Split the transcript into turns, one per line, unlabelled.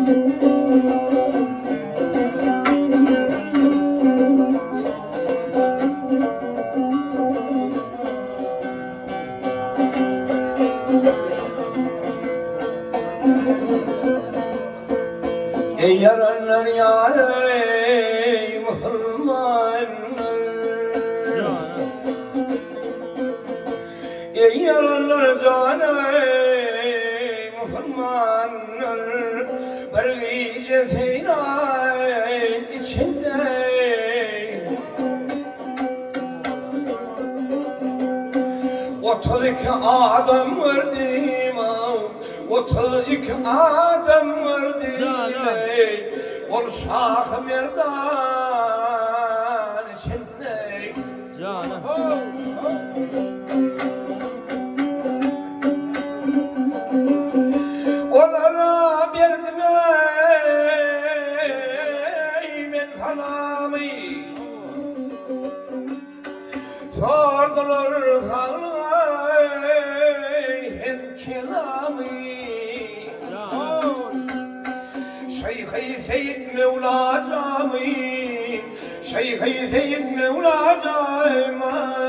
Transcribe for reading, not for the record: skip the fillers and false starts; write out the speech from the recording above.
Ey yaranlar yâre Müslümanlar, ey yaranlar cane Müslümanlar, bir gece feyran içinde 32 adam verdim, 32 adam verdim. Ol şah merdan içinde. Onlara verdim ben salamı. Sordular sana hem kelamı. Şeyh-i Seyyid Mevla Cami, Şeyh-i Seyyid Mevla Cami.